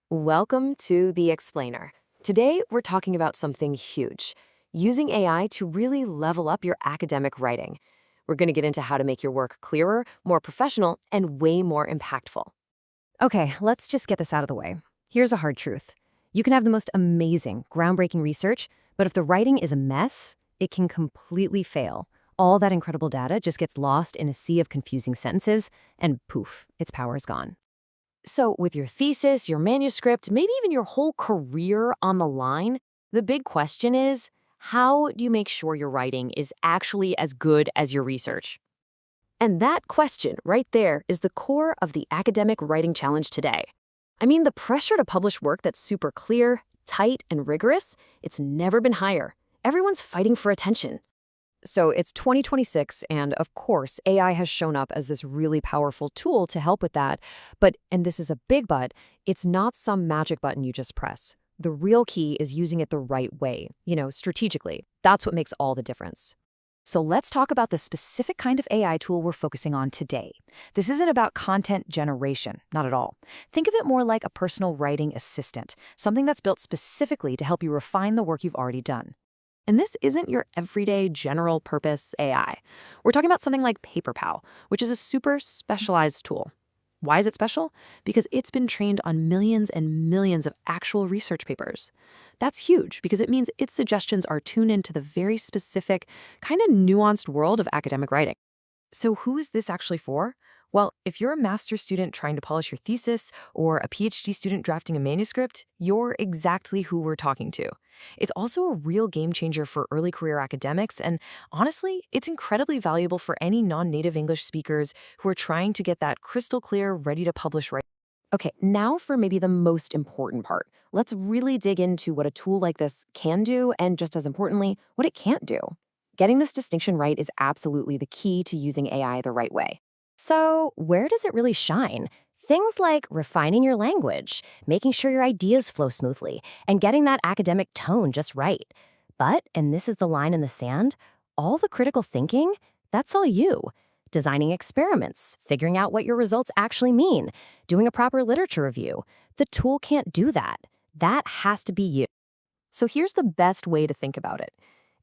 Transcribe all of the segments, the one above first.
Welcome to The Explainer. Today, we're talking about something huge, using AI to really level up your academic writing. We're going to get into how to make your work clearer, more professional, and way more impactful. Okay, let's just get this out of the way. Here's a hard truth. You can have the most amazing, groundbreaking research, but if the writing is a mess, it can completely fail. All that incredible data just gets lost in a sea of confusing sentences, and poof, its power is gone. So, with your thesis, your manuscript, maybe even your whole career on the line, the big question is, how do you make sure your writing is actually as good as your research? And that question right there is the core of the academic writing challenge today. I mean, the pressure to publish work that's super clear, tight, and rigorous, it's never been higher. Everyone's fighting for attention. So it's 2026, and of course, AI has shown up as this really powerful tool to help with that. But, and this is a big but, it's not some magic button you just press. The real key is using it the right way, strategically. That's what makes all the difference. So let's talk about the specific kind of AI tool we're focusing on today. This isn't about content generation, not at all. Think of it more like a personal writing assistant, something that's built specifically to help you refine the work you've already done. And this isn't your everyday general-purpose AI. We're talking about something like Paperpal, which is a super specialized tool. Why is it special? Because it's been trained on millions and millions of actual research papers. That's huge because it means its suggestions are tuned into the very specific, kind of nuanced world of academic writing. So who is this actually for? Well, if you're a master's student trying to polish your thesis or a PhD student drafting a manuscript, you're exactly who we're talking to. It's also a real game changer for early career academics, and honestly, it's incredibly valuable for any non-native English speakers who are trying to get that crystal clear, ready to publish right. Okay, now for maybe the most important part. Let's really dig into what a tool like this can do and, just as importantly, what it can't do. Getting this distinction right is absolutely the key to using AI the right way. So, where does it really shine? Things like refining your language, making sure your ideas flow smoothly, and getting that academic tone just right. But, and this is the line in the sand, all the critical thinking, that's all you. Designing experiments, figuring out what your results actually mean, doing a proper literature review. The tool can't do that. That has to be you. So here's the best way to think about it.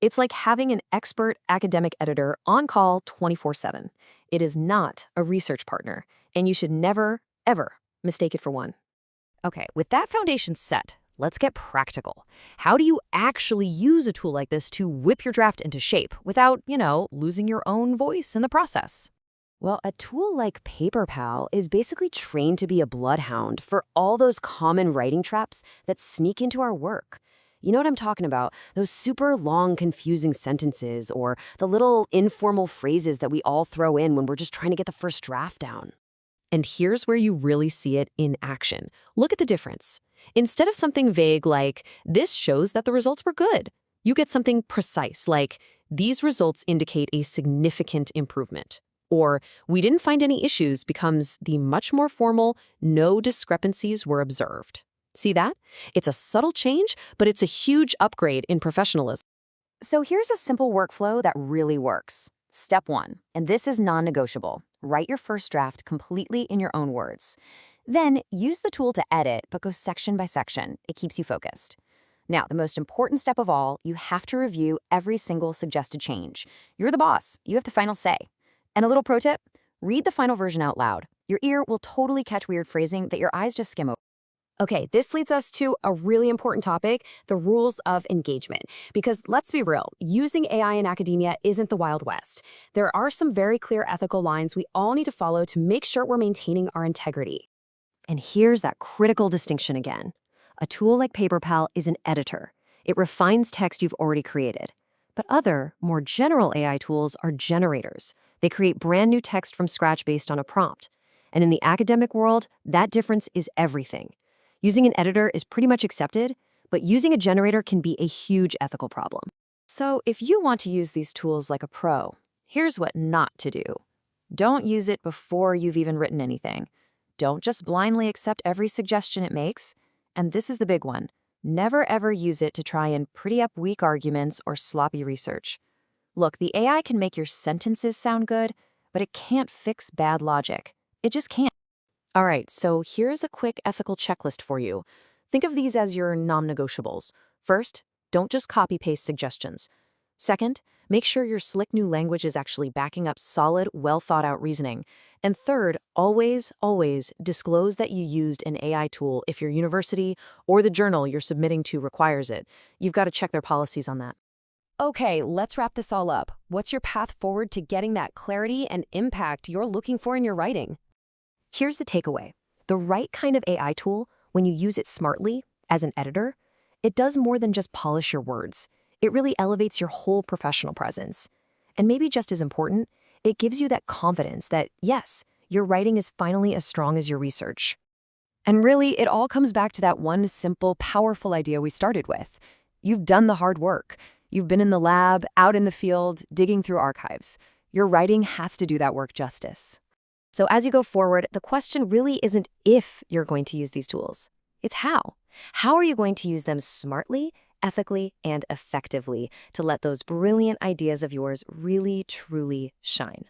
It's like having an expert academic editor on call 24/7. It is not a research partner, and you should never, ever mistake it for one. Okay, with that foundation set, let's get practical. How do you actually use a tool like this to whip your draft into shape without, losing your own voice in the process? Well, a tool like Paperpal is basically trained to be a bloodhound for all those common writing traps that sneak into our work. You know what I'm talking about? Those super long, confusing sentences or the little informal phrases that we all throw in when we're just trying to get the first draft down. And here's where you really see it in action. Look at the difference. Instead of something vague like, this shows that the results were good, you get something precise like, these results indicate a significant improvement. Or, we didn't find any issues becomes the much more formal, no discrepancies were observed. See that? It's a subtle change, but it's a huge upgrade in professionalism. So here's a simple workflow that really works. Step 1, and this is non-negotiable. Write your first draft completely in your own words. Then use the tool to edit, but go section by section. It keeps you focused. Now, the most important step of all, you have to review every single suggested change. You're the boss. You have the final say. And a little pro tip, read the final version out loud. Your ear will totally catch weird phrasing that your eyes just skim over. Okay, this leads us to a really important topic, the rules of engagement. Because let's be real, using AI in academia isn't the Wild West. There are some very clear ethical lines we all need to follow to make sure we're maintaining our integrity. And here's that critical distinction again. A tool like Paperpal is an editor. It refines text you've already created. But other, more general AI tools are generators. They create brand new text from scratch based on a prompt. And in the academic world, that difference is everything. Using an editor is pretty much accepted, but using a generator can be a huge ethical problem. So if you want to use these tools like a pro, here's what not to do. Don't use it before you've even written anything. Don't just blindly accept every suggestion it makes. And this is the big one. Never ever use it to try and pretty up weak arguments or sloppy research. Look, the AI can make your sentences sound good, but it can't fix bad logic. It just can't. All right, so here's a quick ethical checklist for you. Think of these as your non-negotiables. First, don't just copy-paste suggestions. Second, make sure your slick new language is actually backing up solid, well-thought-out reasoning. And third, always disclose that you used an AI tool if your university or the journal you're submitting to requires it. You've got to check their policies on that. Okay, let's wrap this all up. What's your path forward to getting that clarity and impact you're looking for in your writing? Here's the takeaway. The right kind of AI tool, when you use it smartly, as an editor, it does more than just polish your words. It really elevates your whole professional presence. And maybe just as important, it gives you that confidence that, yes, your writing is finally as strong as your research. And really, it all comes back to that one simple, powerful idea we started with. You've done the hard work. You've been in the lab, out in the field, digging through archives. Your writing has to do that work justice. So as you go forward, the question really isn't if you're going to use these tools. It's how. How are you going to use them smartly, ethically, and effectively to let those brilliant ideas of yours really, truly shine?